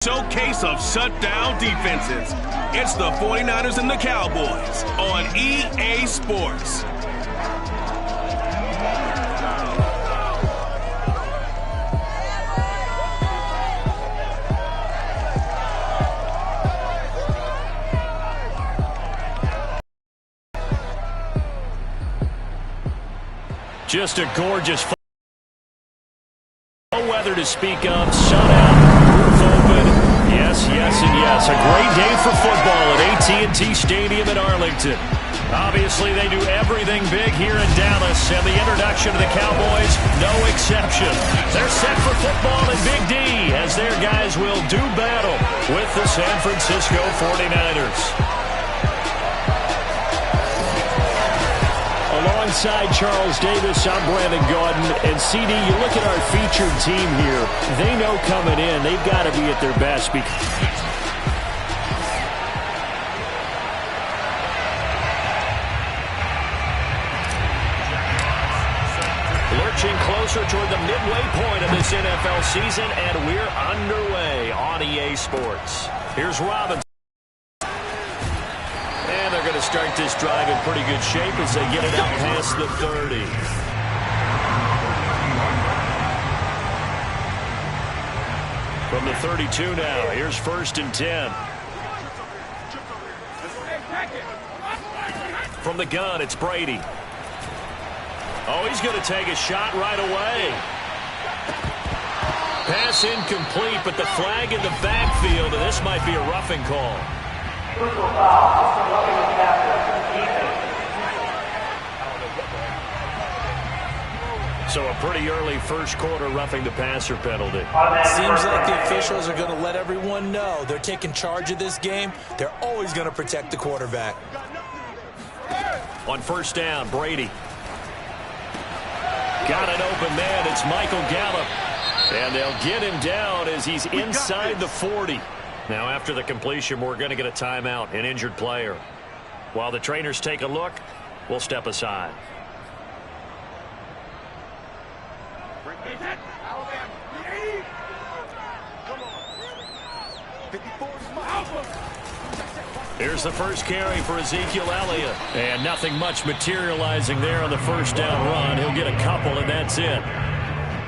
Showcase of shutdown defenses. It's the 49ers and the Cowboys on EA Sports. Just a gorgeous no weather to speak of. Shutout, roof open. Yes, yes, and yes. A great day for football at AT&T Stadium in Arlington. Obviously, they do everything big here in Dallas, and the introduction of the Cowboys, no exception. They're set for football in Big D, as their guys will do battle with the San Francisco 49ers. Alongside Charles Davis, I'm Brandon Gaudin. And CD, you look at our featured team here. They know coming in, they've got to be at their best. Lurching closer toward the midway point of this NFL season, and we're underway on EA Sports. Here's Robinson. And they're going to start this drive in pretty good shape as they get it out past the 30. From the 32 now, here's 1st and 10. From the gun, it's Brady. Oh, he's going to take a shot right away. Pass incomplete, but the flag in the backfield, and this might be a roughing call. So a pretty early first quarter roughing the passer penalty. Seems like the officials are going to let everyone know they're taking charge of this game. They're always going to protect the quarterback. On 1st down, Brady. Got an open man. It's Michael Gallup. And they'll get him down as he's inside the 40. Now, after the completion, we're going to get a timeout, an injured player. While the trainers take a look, we'll step aside. Here's the first carry for Ezekiel Elliott. And nothing much materializing there on the 1st down run. He'll get a couple, and that's it.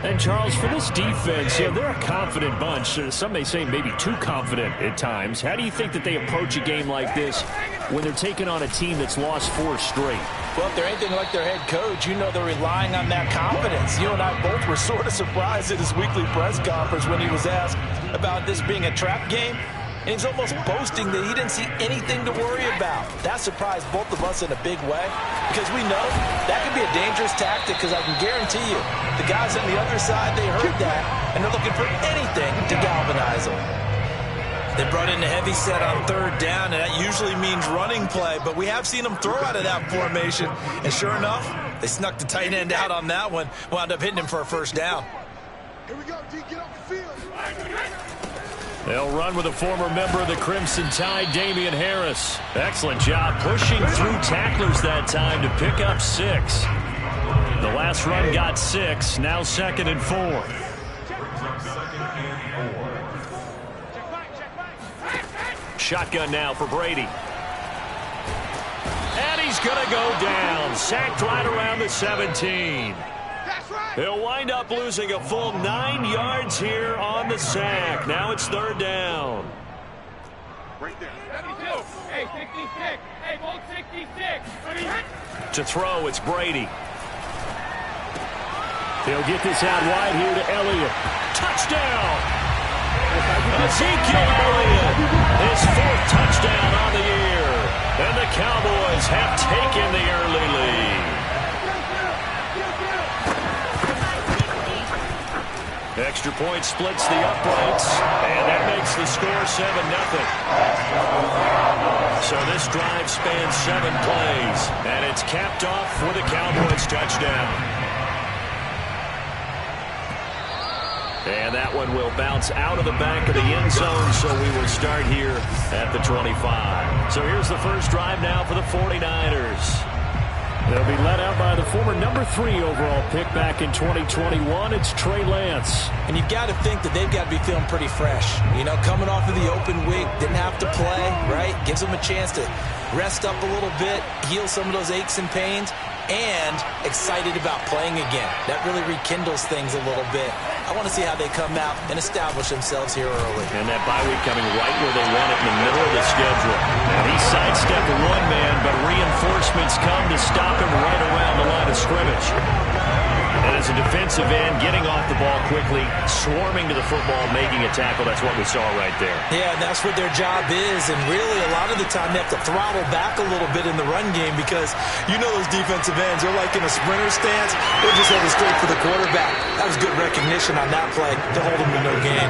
And, Charles, for this defense, they're a confident bunch. Some may say maybe too confident at times. How do you think that they approach a game like this when they're taking on a team that's lost 4 straight? Well, if they're anything like their head coach, you know they're relying on that confidence. You and I both were sort of surprised at his weekly press conference when he was asked about this being a trap game. And he's almost boasting that he didn't see anything to worry about. That surprised both of us in a big way because we know that could be a dangerous tactic because I can guarantee you the guys on the other side, they heard that, and they're looking for anything to galvanize them. They brought in a heavy set on 3rd down, and that usually means running play, but we have seen them throw out of that formation, and sure enough, they snuck the tight end out on that one, wound up hitting him for a 1st down. Here we go, D, get off the field. They'll run with a former member of the Crimson Tide, Damian Harris. Excellent job pushing through tacklers that time to pick up 6. The last run got 6, now 2nd and 4. Shotgun now for Brady. And he's going to go down. Sacked right around the 17. He'll wind up losing a full 9 yards here on the sack. Now it's 3rd down. Right there. Hey, 66. Hey, ball 66. To throw, it's Brady. He'll get this out wide here to Elliott. Touchdown! Ezekiel Elliott, his 4th touchdown on the year. And the Cowboys have taken the early lead. Extra point splits the uprights, and that makes the score 7-0. So this drive spans 7 plays, and it's capped off with a Cowboys touchdown. And that one will bounce out of the back of the end zone, so we will start here at the 25. So here's the first drive now for the 49ers. They'll be led out by the former #3 overall pick back in 2021. It's Trey Lance. And you've got to think that they've got to be feeling pretty fresh. You know, coming off of the open week, didn't have to play, right? Gives them a chance to rest up a little bit, heal some of those aches and pains, and excited about playing again. That really rekindles things a little bit. I want to see how they come out and establish themselves here early. And that bye week coming right where they want it, in the middle of the schedule. And he sidestepped one man, but reinforcements come to stop him right around the line of scrimmage. And as a defensive end, getting off the ball quickly, swarming to the football, making a tackle, that's what we saw right there. Yeah, and that's what their job is. And really, a lot of the time, they have to throttle back a little bit in the run game because you know those defensive ends, they're like in a sprinter stance. They're just heading straight for the quarterback. That was good recognition on that play to hold them to no gain.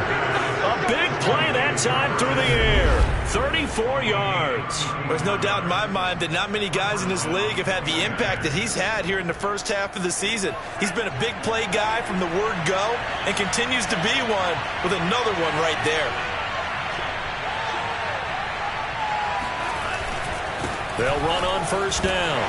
A big play that time through the air. 34 yards. There's no doubt in my mind that not many guys in this league have had the impact that he's had here in the first half of the season. He's been a big play guy from the word go and continues to be one with another one right there. They'll run on first down.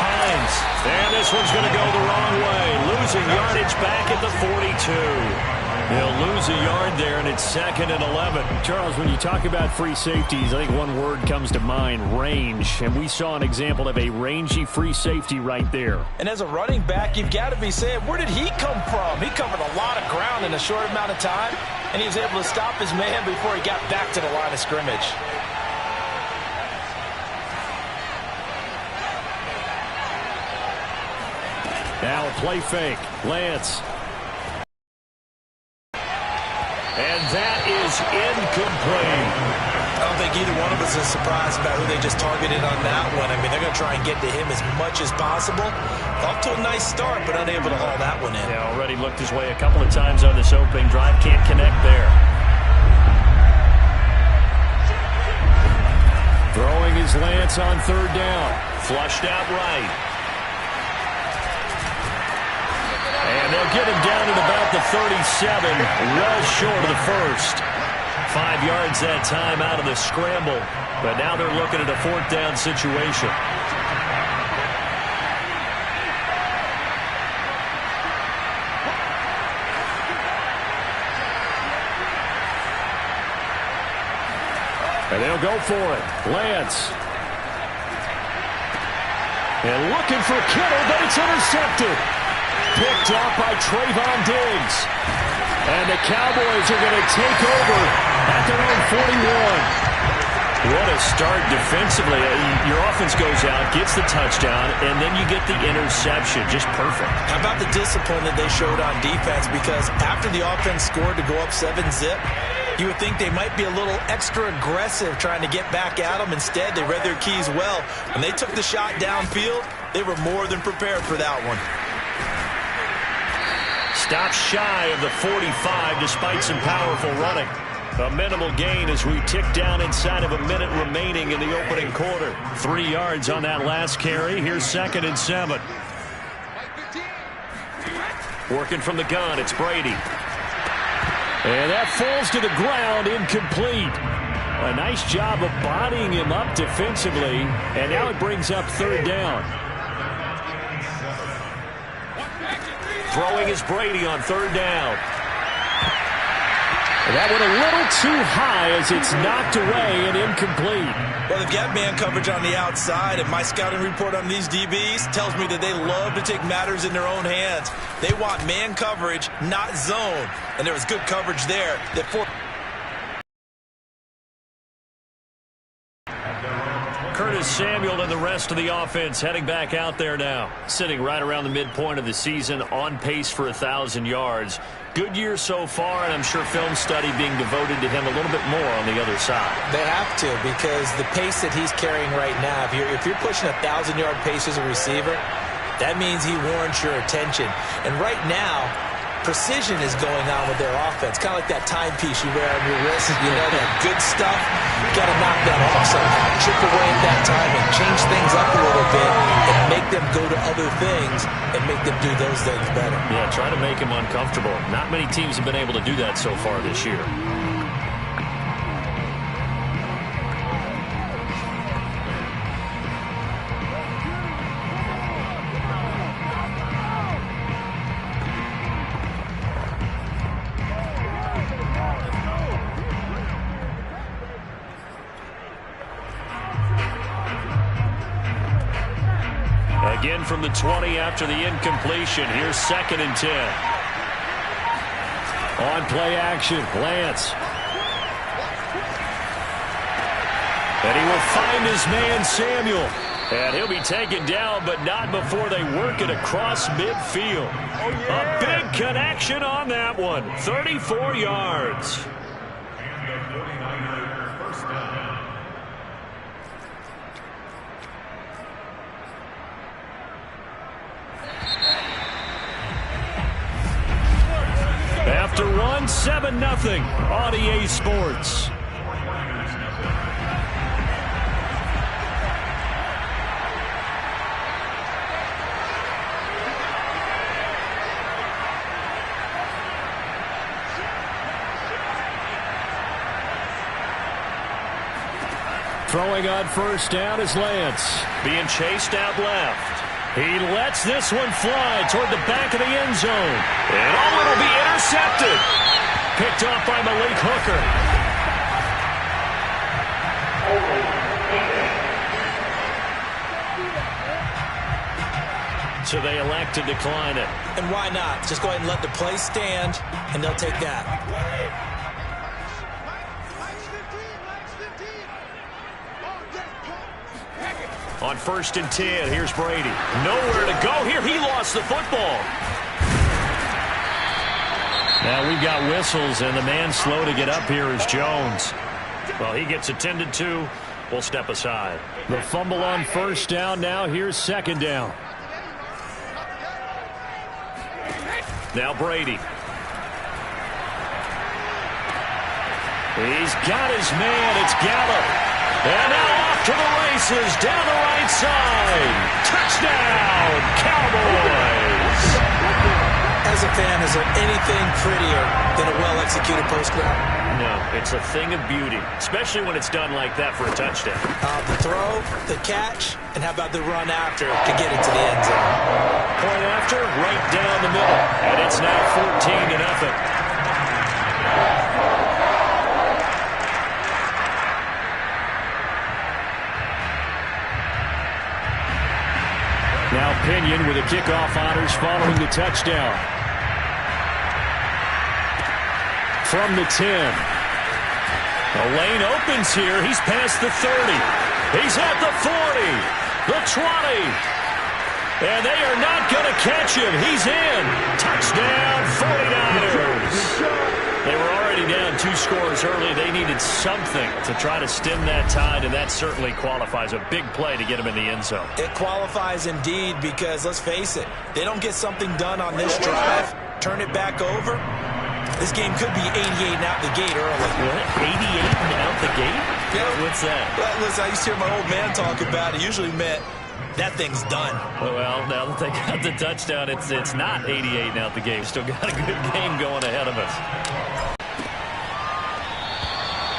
Hines. And this one's going to go the wrong way. Losing yardage back at the 42. They'll lose a yard there, and it's 2nd and 11. Charles, when you talk about free safeties, I think one word comes to mind, range. And we saw an example of a rangy free safety right there. And as a running back, you've got to be saying, where did he come from? He covered a lot of ground in a short amount of time, and he was able to stop his man before he got back to the line of scrimmage. Now a play fake. Lance. And that is incomplete. I don't think either one of us is surprised about who they just targeted on that one. I mean, they're going to try and get to him as much as possible. Off to a nice start, but unable to haul that one in. Yeah, already looked his way a couple of times on this opening drive. Can't connect there. Throwing his Lance on third down. Flushed out right. And they'll get him down at about the 37, well short of the first. 5 yards that time out of the scramble. But now they're looking at a 4th down situation. And they'll go for it. Lance. And looking for Kittle, but it's intercepted. Picked off by Trayvon Diggs. And the Cowboys are going to take over at their own 41. What a start defensively. Your offense goes out, gets the touchdown, and then you get the interception. Just perfect. How about the discipline that they showed on defense? Because after the offense scored to go up 7-zip, you would think they might be a little extra aggressive trying to get back at them. Instead, they read their keys well. When they took the shot downfield, they were more than prepared for that one. Stopped shy of the 45 despite some powerful running. A minimal gain as we tick down inside of a minute remaining in the opening quarter. 3 yards on that last carry. Here's 2nd and 7. Working from the gun, it's Brady. And that falls to the ground, incomplete. A nice job of bodying him up defensively. And now it brings up 3rd down. Throwing is Brady on 3rd down. And that went a little too high as it's knocked away and incomplete. Well, they've got man coverage on the outside, and my scouting report on these DBs tells me that they love to take matters in their own hands. They want man coverage, not zone. And there was good coverage there. Curtis Samuel and the rest of the offense heading back out there now. Sitting right around the midpoint of the season, on pace for 1,000 yards. Good year so far, and I'm sure film study being devoted to him a little bit more on the other side. They have to, because the pace that he's carrying right now, if you're pushing 1,000-yard pace as a receiver, that means he warrants your attention. And right now, precision is going on with their offense. Kind of like that timepiece you wear on your wrist. You know, that good stuff. You got to knock that off somehow. Chip away at that timing. Change things up a little bit and make them go to other things and make them do those things better. Yeah, try to make him uncomfortable. Not many teams have been able to do that so far this year. Again from the 20 after the incompletion. Here's 2nd and 10. On play action, Lance. And he will find his man, Samuel. And he'll be taken down, but not before they work it across midfield. A big connection on that one. 34 yards. After 1, 7-0 on EA Sports. Throwing on first down is Lance. Being chased out left. He lets this one fly toward the back of the end zone. And it'll be intercepted. Picked off by Malik Hooker. So they elect to decline it. And why not? Just go ahead and let the play stand, and they'll take that. On 1st and 10, here's Brady. Nowhere to go here. He lost the football. Now we've got whistles, and the man slow to get up here is Jones. Well, he gets attended to. We'll step aside. The fumble on first down. Now here's 2nd down. Now Brady. He's got his man. It's Gallup. And now off to the races down the right side. Touchdown, Cowboys. As a fan, is there anything prettier than a well-executed post route? No, it's a thing of beauty, especially when it's done like that for a touchdown. The throw, the catch, and how about the run after to get it to the end zone? Point after, right down the middle. And it's now 14-0. Now Pinion with the kickoff honors following the touchdown. From the 10. The lane opens here. He's past the 30. He's at the 40. The 20. And they are not going to catch him. He's in. Touchdown, 49ers. They were already down 2 scores early. They needed something to try to stem that tide, and that certainly qualifies. A big play to get him in the end zone. It qualifies indeed because, let's face it, they don't get something done on this drive, turn it back over, this game could be 88 and out the gate early. What? 88 and out the gate? Yeah. What's that? Well, listen, I used to hear my old man talk about it. Usually meant that thing's done. Well, now that they got the touchdown, it's not 88 and out the gate. Still got a good game going ahead of us.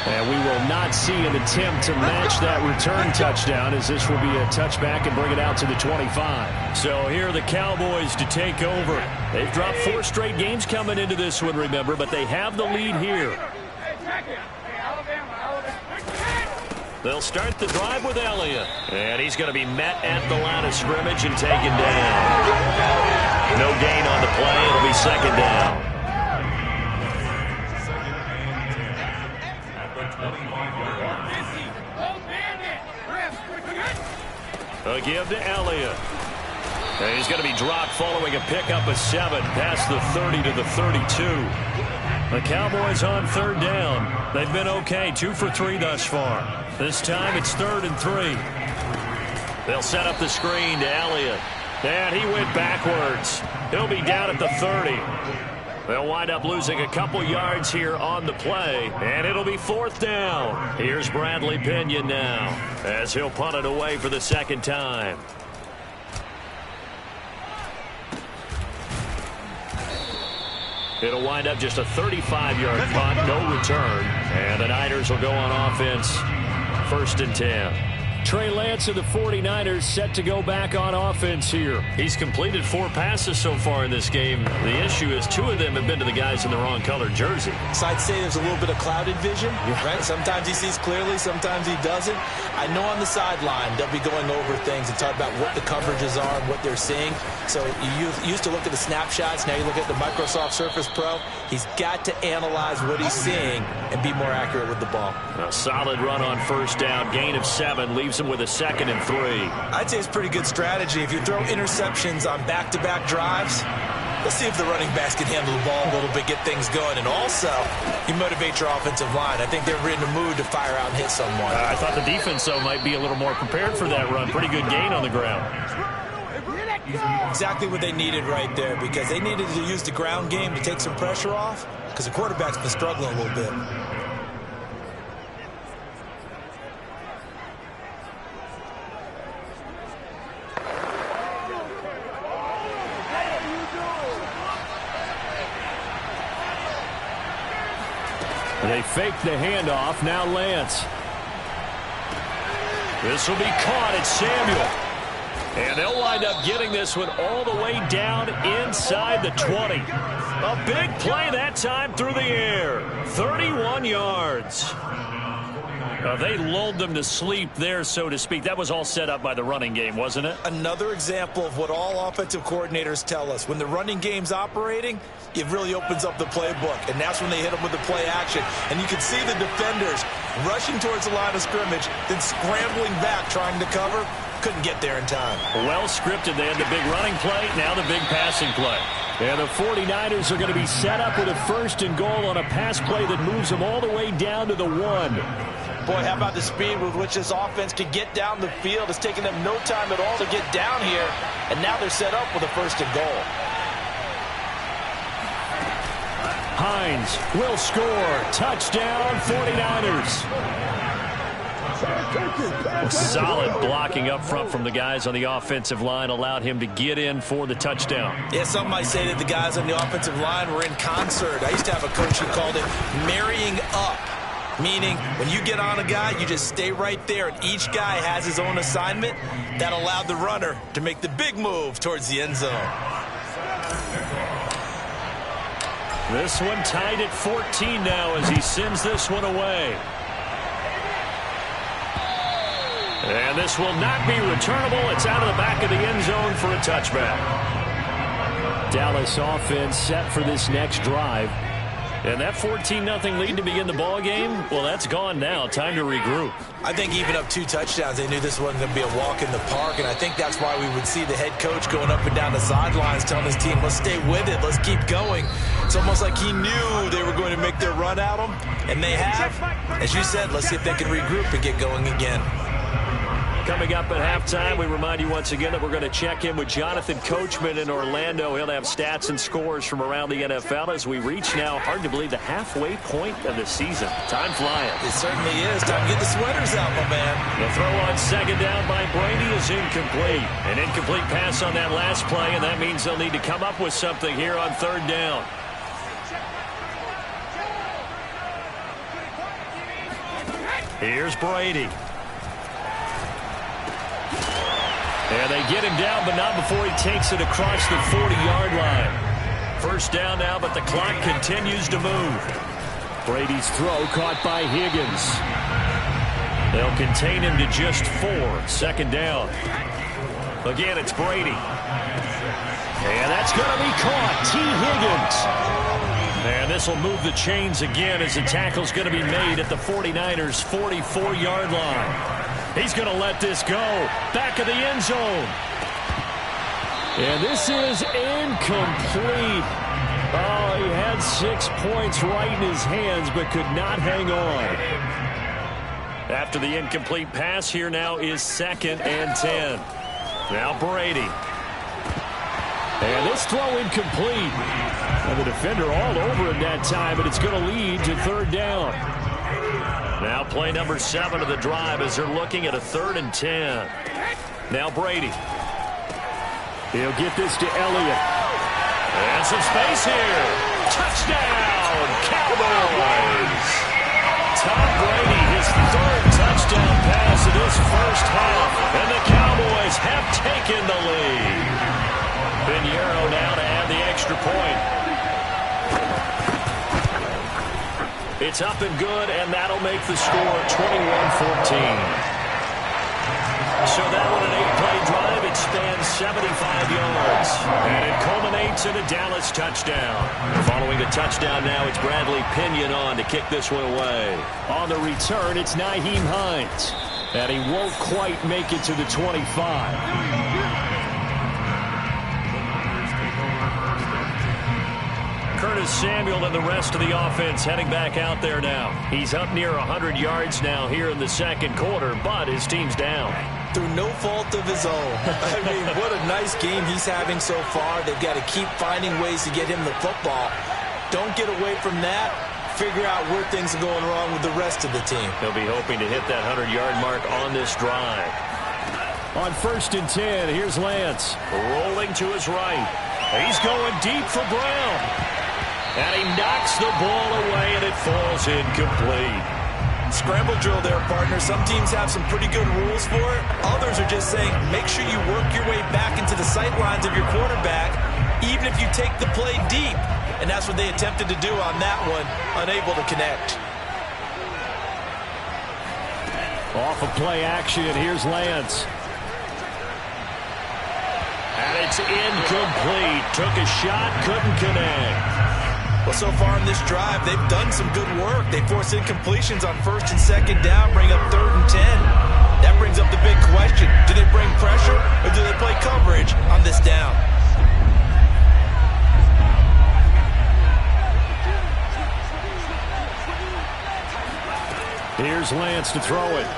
And we will not see an attempt to match that return touchdown, as this will be a touchback and bring it out to the 25. So here are the Cowboys to take over. They've dropped 4 straight games coming into this one, remember, but they have the lead here. They'll start the drive with Elliott. And he's going to be met at the line of scrimmage and taken down. No gain on the play. It'll be 2nd down. A give to Elliott. And he's going to be dropped following a pickup of 7 past the 30 to the 32. The Cowboys on 3rd down. They've been okay, 2 for 3 thus far. This time it's 3rd and 3. They'll set up the screen to Elliott. And he went backwards. He'll be down at the 30. They'll wind up losing a couple yards here on the play, and it'll be 4th down. Here's Bradley Pinion now, as he'll punt it away for the 2nd time. It'll wind up just a 35-yard punt, no return, and the Niners will go on offense, 1st and 10. Trey Lance of the 49ers set to go back on offense here. He's completed 4 passes so far in this game. The issue is 2 of them have been to the guys in the wrong colored jersey. So I'd say there's a little bit of clouded vision, right? Sometimes he sees clearly, sometimes he doesn't. I know on the sideline they'll be going over things and talk about what the coverages are and what they're seeing. So you used to look at the snapshots. Now you look at the Microsoft Surface Pro. He's got to analyze what he's seeing and be more accurate with the ball. A solid run on first down. Gain of 7 leaves him with a 2nd and 3. I'd say it's pretty good strategy. If you throw interceptions on back-to-back drives, let's see if the running backs can handle the ball a little bit, get things going. And also, you motivate your offensive line. I think they're in the mood to fire out and hit someone. I thought the defense, though, might be a little more prepared for that run. Pretty good gain on the ground. Exactly what they needed right there, because they needed to use the ground game to take some pressure off, because the quarterback's been struggling a little bit. They fake the handoff. Now Lance. This will be caught. It's Samuel. And they'll wind up getting this one all the way down inside the 20. A big play that time through the air. 31 yards. They lulled them to sleep there, so to speak. That was all set up by the running game, wasn't it? Another example of what all offensive coordinators tell us. When the running game's operating, it really opens up the playbook, and that's when they hit them with the play action. And you can see the defenders rushing towards the line of scrimmage, then scrambling back, trying to cover. Couldn't get there in time. Well scripted. They had the big running play, now the big passing play. And the 49ers are going to be set up with a 1st and goal on a pass play that moves them all the way down to the 1. Boy, how about the speed with which this offense could get down the field? It's taken them no time at all to get down here, and now they're set up with a 1st and goal. Hines will score. Touchdown, 49ers. Solid blocking up front from the guys on the offensive line allowed him to get in for the touchdown. Yeah, some might say that the guys on the offensive line were in concert. I used to have a coach who called it marrying up. Meaning, when you get on a guy, you just stay right there, and each guy has his own assignment. That allowed the runner to make the big move towards the end zone. This one tied at 14 now as he sends this one away. And this will not be returnable. It's out of the back of the end zone for a touchback. Dallas offense set for this next drive. And that 14-0 lead to begin the ball game, well, that's gone now. Time to regroup. I think even up 2 touchdowns, they knew this wasn't going to be a walk in the park, and I think that's why we would see the head coach going up and down the sidelines telling his team, let's stay with it, let's keep going. It's almost like he knew they were going to make their run at him, and they have. As you said, let's see if they can regroup and get going again. Coming up at halftime, we remind you once again that we're going to check in with Jonathan Coachman in Orlando. He'll have stats and scores from around the NFL as we reach now, hard to believe, the halfway point of the season. Time flying. It certainly is. Time to get the sweaters out, my man. The throw on 2nd down by Brady is incomplete. An incomplete pass on that last play, and that means they'll need to come up with something here on 3rd down. Here's Brady. And they get him down, but not before he takes it across the 40-yard line. 1st down now, but the clock continues to move. Brady's throw caught by Higgins. They'll contain him to just 4. 2nd down. Again, it's Brady. And that's going to be caught. T. Higgins. And this will move the chains again as the tackle's going to be made at the 49ers' 44-yard line. He's going to let this go. Back of the end zone. And this is incomplete. Oh, he had 6 points right in his hands, but could not hang on. After the incomplete pass, here now is 2nd and 10. Now Brady. And this throw incomplete. And the defender all over him that time, but it's going to lead to 3rd down. Now play number 7 of the drive as they're looking at a 3rd and 10. Now Brady. He'll get this to Elliott. And some space here. Touchdown, Cowboys. Tom Brady, his 3rd touchdown pass of this this first half, and the Cowboys have taken the lead. Pinheiro now to add the extra point. It's up and good, and that'll make the score 21-14. So that one, an 8-play drive. It spans 75 yards. And it culminates in a Dallas touchdown. Following the touchdown now, it's Bradley Pinion on to kick this one away. On the return, it's Nyheim Hines. And he won't quite make it to the 25. Curtis Samuel and the rest of the offense heading back out there now. He's up near 100 yards now here in the second quarter, but his team's down. Through no fault of his own. I mean, what a nice game he's having so far. They've got to keep finding ways to get him the football. Don't get away from that. Figure out where things are going wrong with the rest of the team. They'll be hoping to hit that 100-yard mark on this drive. On 1st and 10, here's Lance. Rolling to his right. He's going deep for Brown. And he knocks the ball away, and it falls incomplete. Scramble drill there, partner. Some teams have some pretty good rules for it. Others are just saying, make sure you work your way back into the sight lines of your quarterback, even if you take the play deep. And that's what they attempted to do on that one, unable to connect. Off of play action, here's Lance. And it's incomplete. Took a shot, couldn't connect. Well, so far in this drive, they've done some good work. They force incompletions on 1st and 2nd down, bring up 3rd and 10. That brings up the big question. Do they bring pressure or do they play coverage on this down? Here's Lance to throw it.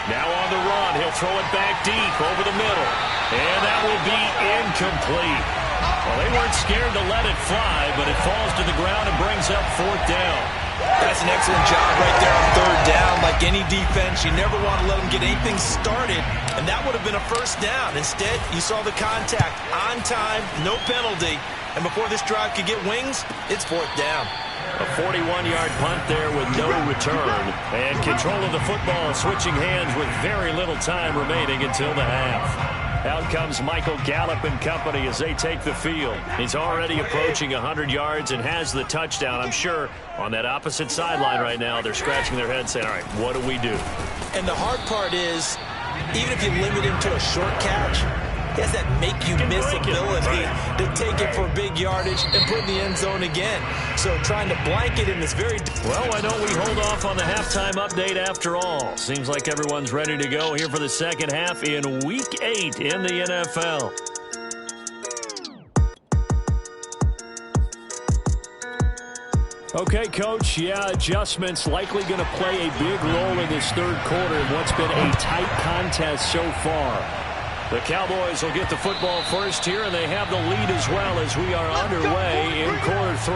Now on the run, he'll throw it back deep over the middle. And that will be incomplete. Well, they weren't scared to let it fly, but it falls to the ground and brings up 4th down. That's an excellent job right there on 3rd down. Like any defense, you never want to let them get anything started, and that would have been a 1st down. Instead, you saw the contact on time, no penalty, and before this drive could get wings, it's 4th down. A 41-yard punt there with no return. And control of the football switching hands with very little time remaining until the half. Out comes Michael Gallup and company as they take the field. He's already approaching 100 yards and has the touchdown. I'm sure on that opposite sideline right now, they're scratching their heads saying, all right, what do we do? And the hard part is, even if you limit him to a short catch, he has that make-you-miss ability to take it for big yardage and put in the end zone again. So trying to blanket him is very... Well, why don't we hold off on the halftime update after all? Seems like everyone's ready to go here for the second half in Week 8 in the NFL. Okay, Coach, adjustments likely going to play a big role in this third quarter in what's been a tight contest so far. The Cowboys will get the football first here, and they have the lead as well as we are underway in quarter 3.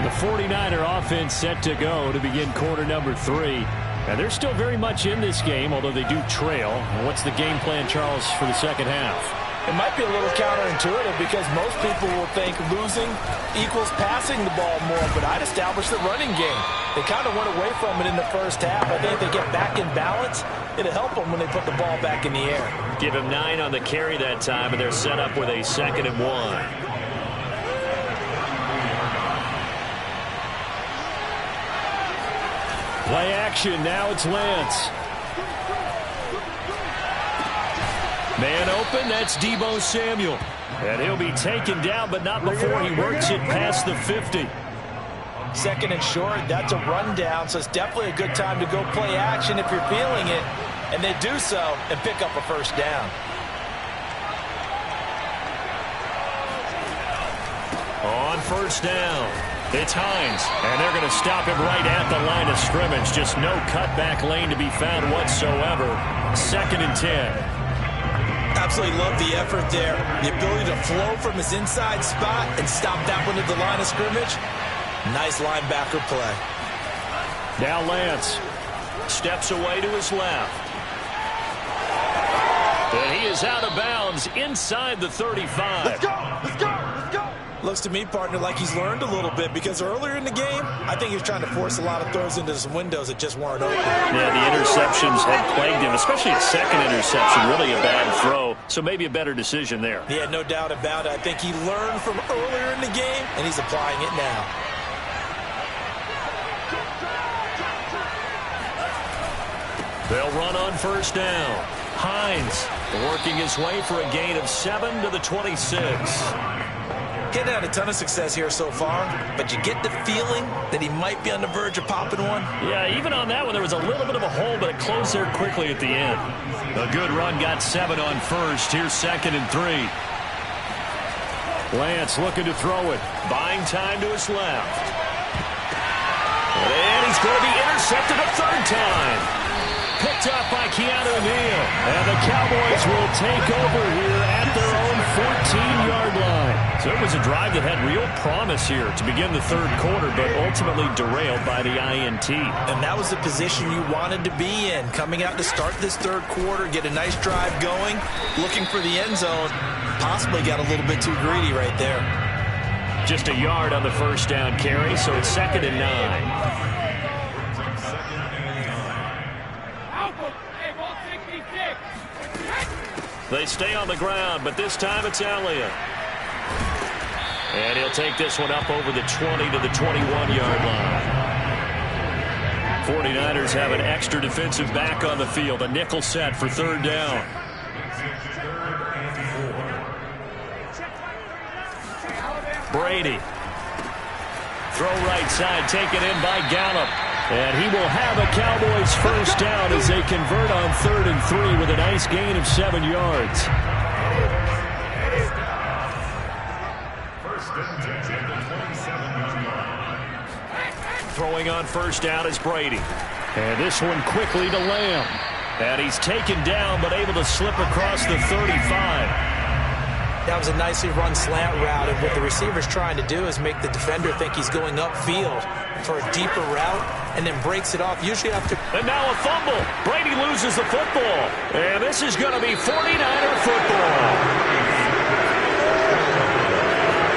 The 49er offense set to go to begin quarter number 3. And they're still very much in this game, although they do trail. What's the game plan, Charles, for the second half? It might be a little counterintuitive because most people will think losing equals passing the ball more, but I'd establish the running game. They kind of went away from it in the first half. I think if they get back in balance, it'll help them when they put the ball back in the air. Give him 9 on the carry that time, and they're set up with a 2nd and 1. Play action, now it's Lance. Man open, that's Deebo Samuel. And he'll be taken down, but not before he works it past the 50. 2nd and short, that's a rundown, so it's definitely a good time to go play action if you're feeling it. And they do so and pick up a 1st down. On 1st down, it's Hines. And they're going to stop him right at the line of scrimmage. Just no cutback lane to be found whatsoever. 2nd and 10. Absolutely love the effort there. The ability to flow from his inside spot and stop that one at the line of scrimmage. Nice linebacker play. Now Lance steps away to his left. And he is out of bounds inside the 35. Let's go! Let's go! Let's go! Looks to me, partner, like he's learned a little bit, because earlier in the game, I think he was trying to force a lot of throws into some windows that just weren't open. Yeah, the interceptions had plagued him, especially his second interception, really a bad throw, so maybe a better decision there. Yeah, no doubt about it. I think he learned from earlier in the game, and he's applying it now. They'll run on first down. Hines working his way for a gain of 7 to the 26. Getting had a ton of success here so far, but you get the feeling that he might be on the verge of popping one. Yeah, even on that one, there was a little bit of a hole, but it closed there quickly at the end. A good run got 7 on first. Here's 2nd and 3. Lance looking to throw it. Buying time to his left. And he's going to be intercepted a third time. Picked up by Keanu Neal. And the Cowboys will take over here at their own 14-yard line. So it was a drive that had real promise here to begin the third quarter, but ultimately derailed by the INT. And that was the position you wanted to be in. Coming out to start this third quarter, get a nice drive going, looking for the end zone. Possibly got a little bit too greedy right there. Just a yard on the first down carry, so it's 2nd and 9. They stay on the ground, but this time it's Elliott. And he'll take this one up over the 20 to the 21-yard line. 49ers have an extra defensive back on the field, a nickel set for third down. Brady. Throw right side, taken in by Gallup. And he will have a Cowboys first down as they convert on 3rd and 3 with a nice gain of 7 yards. Throwing on first down is Brady. And this one quickly to Lamb. And he's taken down but able to slip across the 35. That was a nicely run slant route, and what the receiver's trying to do is make the defender think he's going upfield for a deeper route and then breaks it off, usually after. And now a fumble. Brady loses the football. And this is going to be 49er football.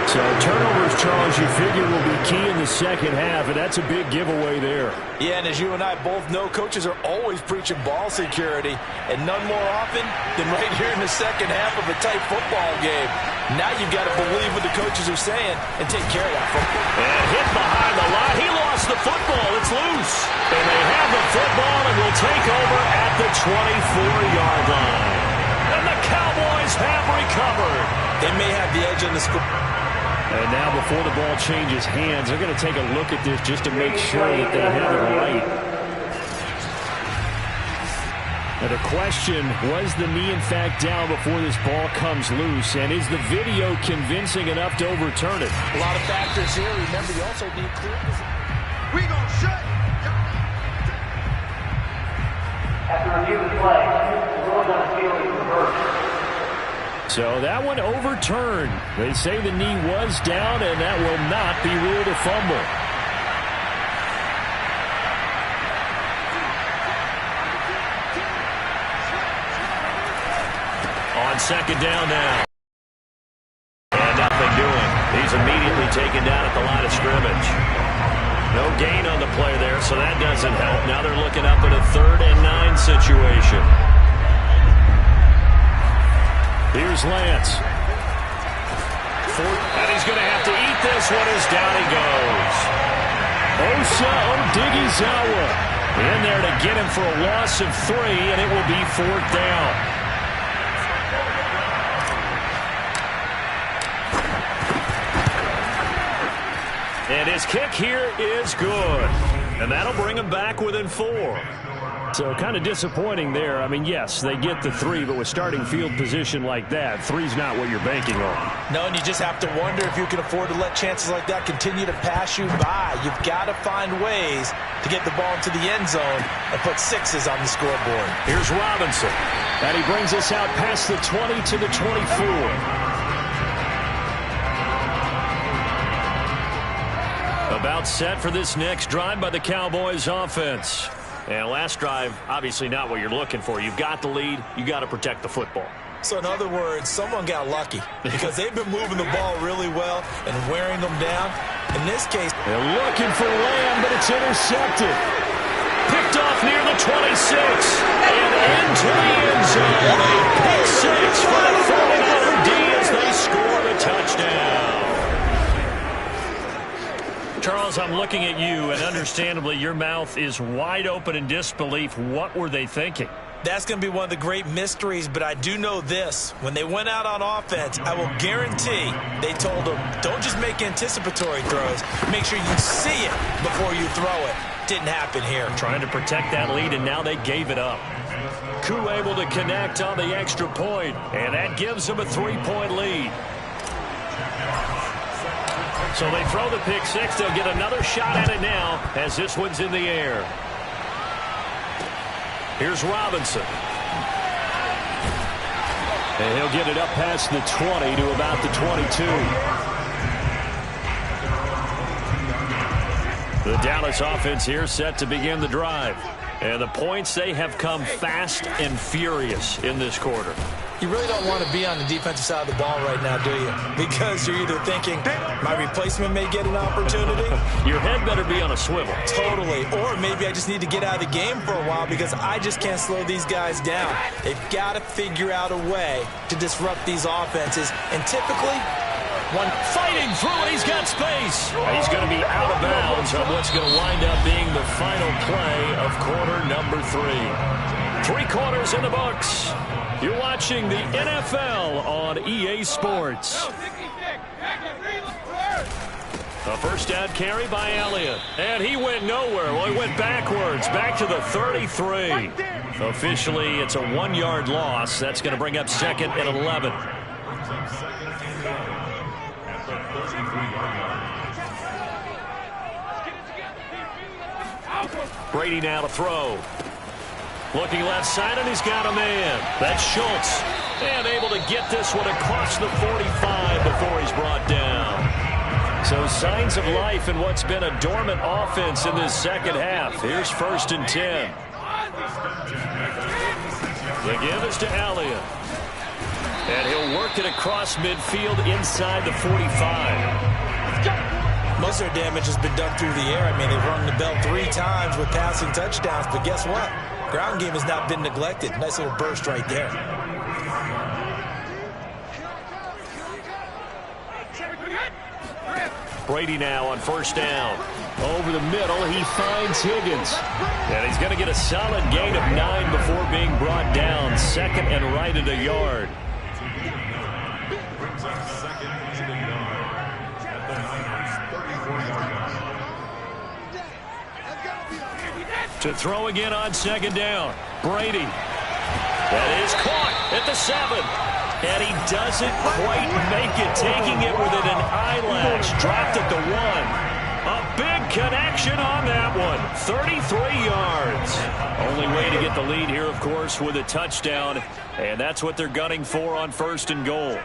So turnovers, Charles, you figure will be key in the second half, and that's a big giveaway there. Yeah, and as you and I both know, coaches are always preaching ball security, and none more often than right here in the second half of a tight football game. Now you've got to believe what the coaches are saying and take care of that football. And hit behind the line. He lost the football. It's loose. And they have the football and will take over at the 24-yard line. And the Cowboys have recovered. They may have the edge on the score. And now before the ball changes hands, they're going to take a look at this just to make sure that they have it right. Now the question, was the knee in fact down before this ball comes loose? And is the video convincing enough to overturn it? A lot of factors here. Remember, you also need clear. We gonna shut. After review of the play, the rules on the field is reversed. So that one overturned. They say the knee was down, and that will not be ruled a fumble. On second down now. And nothing doing. He's immediately taken down at the line of scrimmage. No gain on the play there, so that doesn't help. Now they're looking up at a 3rd and 9 situation. Here's Lance. And he's going to have to eat this one as down he goes. Osa Odighizuwa in there to get him for a loss of 3, and it will be 4th down. And his kick here is good. And that'll bring him back within 4. So kind of disappointing there. I mean, yes, they get the 3, but with starting field position like that, 3's not what you're banking on. No, and you just have to wonder if you can afford to let chances like that continue to pass you by. You've got to find ways to get the ball into the end zone and put 6s on the scoreboard. Here's Robinson. And he brings us out past the 20 to the 24. About set for this next drive by the Cowboys offense. And last drive, obviously not what you're looking for. You've got the lead. You've got to protect the football. So in other words, someone got lucky because they've been moving the ball really well and wearing them down. In this case, they're looking for Lamb, but it's intercepted. Picked off near the 26 and into the end zone. A pick six for the 49er D as they score the touchdown. Charles, I'm looking at you, and understandably your mouth is wide open in disbelief. What were they thinking? That's going to be one of the great mysteries, but I do know this. When they went out on offense, I will guarantee they told them, don't just make anticipatory throws. Make sure you see it before you throw it. Didn't happen here. Trying to protect that lead, and now they gave it up. Koo able to connect on the extra point, and that gives them a 3-point lead. So they throw the pick six. They'll get another shot at it now as this one's in the air. Here's Robinson. And he'll get it up past the 20 to about the 22. The Dallas offense here set to begin the drive. And the points, they have come fast and furious in this quarter. You really don't want to be on the defensive side of the ball right now, do you? Because you're either thinking, my replacement may get an opportunity. Your head better be on a swivel. Totally. Or maybe I just need to get out of the game for a while because I just can't slow these guys down. They've got to figure out a way to disrupt these offenses. And typically, one fighting through it. He's got space. He's going to be out of bounds on what's going to wind up being the final play of quarter number 3. 3 quarters in the books. You're watching the NFL on EA Sports. A first down carry by Elliott. And he went nowhere. Well, he went backwards, back to the 33. Officially, it's a 1-yard loss. That's going to bring up 2nd and 11. Brady now to throw. Looking left side, and he's got a man. That's Schultz. And able to get this one across the 45 before he's brought down. So signs of life in what's been a dormant offense in this second half. Here's 1st and 10. The give is to Elliott. And he'll work it across midfield inside the 45. Most of their damage has been done through the air. I mean, they've rung the bell 3 times with passing touchdowns, but guess what? Ground game has not been neglected. Nice little burst right there. Brady now on 1st down. Over the middle, he finds Higgins. And he's going to get a solid gain of 9 before being brought down. 2nd and right at a yard. To throw again on 2nd down. Brady. That is caught at the 7. And he doesn't quite make it, taking it within an eyelash. Dropped at the 1. A big connection on that one. 33 yards. Only way to get the lead here, of course, with a touchdown. And that's what they're gunning for on 1st and goal.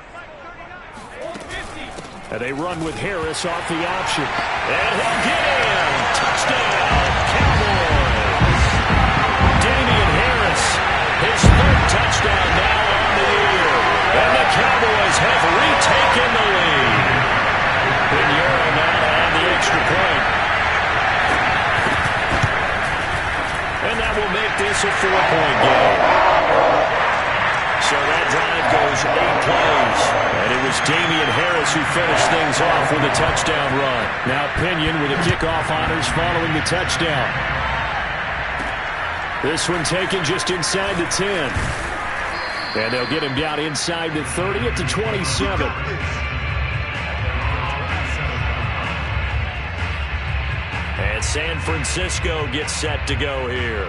And they run with Harris off the option. And he'll get in. Touchdown, Cowboys. Damian Harris, his 3rd touchdown now on the year. And the Cowboys have retaken the lead. Pinheiro now to have the extra point. And that will make this a 4-point game. So that drive goes 8 plays. And it was Damian Harris who finished things off with a touchdown run. Now Pinion with the kickoff honors following the touchdown. This one taken just inside the 10. And they'll get him down inside the 30 at the 27. And San Francisco gets set to go here.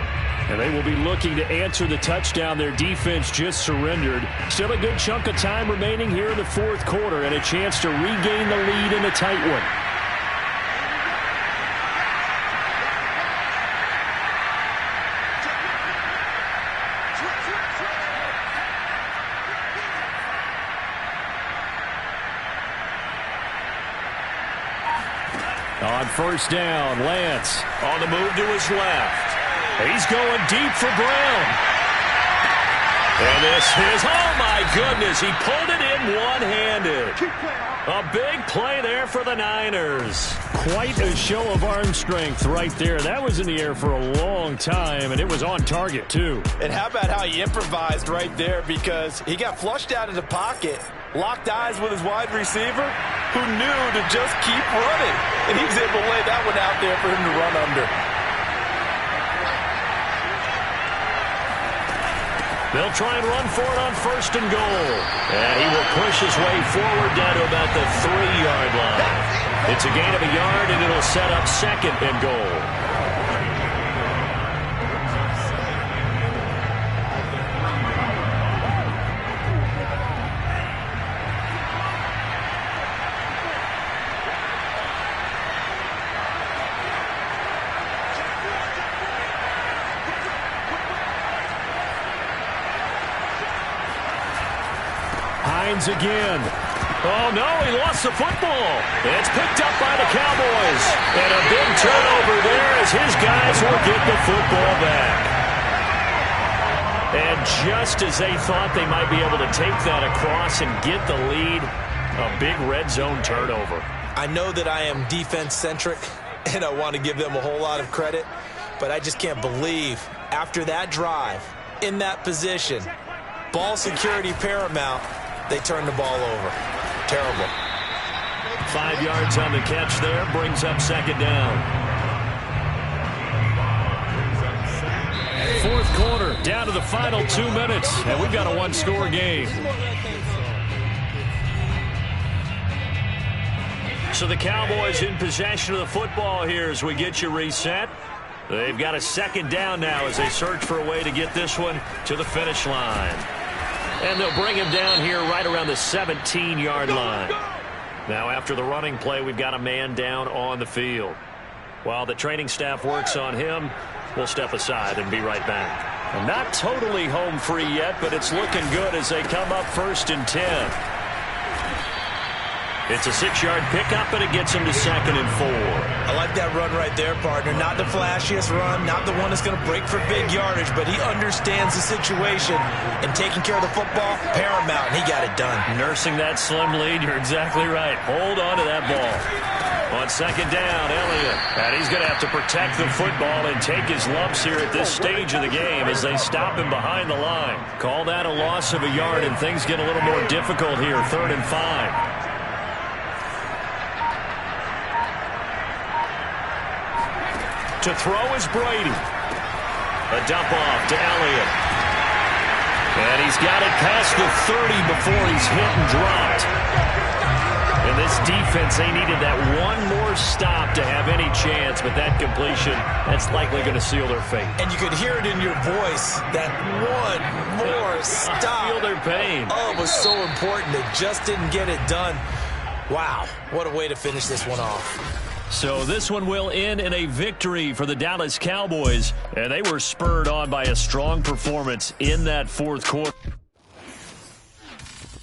And they will be looking to answer the touchdown their defense just surrendered. Still a good chunk of time remaining here in the 4th quarter and a chance to regain the lead in a tight one. On 1st down, Lance on the move to his left. He's going deep for Brown. And this is, oh my goodness, he pulled it in one-handed. A big play there for the Niners. Quite a show of arm strength right there. That was in the air for a long time, and it was on target, too. And how about how he improvised right there, because he got flushed out of the pocket, locked eyes with his wide receiver, who knew to just keep running. And he was able to lay that one out there for him to run under. They'll try and run for it on 1st and goal. And he will push his way forward down to about the 3-yard line. It's a gain of a yard, and it'll set up 2nd and goal. Again. Oh, no, he lost the football. It's picked up by the Cowboys. And a big turnover there as his guys will get the football back. And just as they thought they might be able to take that across and get the lead, a big red zone turnover. I know that I am defense-centric, and I want to give them a whole lot of credit, but I just can't believe after that drive, in that position, ball security paramount, they turn the ball over. Terrible. 5 yards on the catch there. Brings up 2nd down. 4th quarter. Down to the final 2 minutes. And we've got a one-score game. So the Cowboys in possession of the football here as we get you reset. They've got a 2nd down now as they search for a way to get this one to the finish line. And they'll bring him down here right around the 17-yard line. Now, after the running play, we've got a man down on the field. While the training staff works on him, we'll step aside and be right back. And not totally home free yet, but it's looking good as they come up 1st and 10. It's a 6-yard pickup, and it gets him to 2nd and 4. I like that run right there, partner. Not the flashiest run, not the one that's going to break for big yardage, but he understands the situation, and taking care of the football, paramount, and he got it done. Nursing that slim lead, you're exactly right. Hold on to that ball. On 2nd down, Elliott. And he's going to have to protect the football and take his lumps here at this stage of the game as they stop him behind the line. Call that a loss of a yard, and things get a little more difficult here, 3rd and 5. To throw is Brady. A dump off to Elliott. And he's got it past the 30 before he's hit and dropped. And this defense, they needed that one more stop to have any chance, but that completion, that's likely going to seal their fate. And you could hear it in your voice, that one more stop. I feel their pain. Oh, it was so important. They just didn't get it done. Wow, what a way to finish this one off. So this one will end in a victory for the Dallas Cowboys, and they were spurred on by a strong performance in that 4th quarter.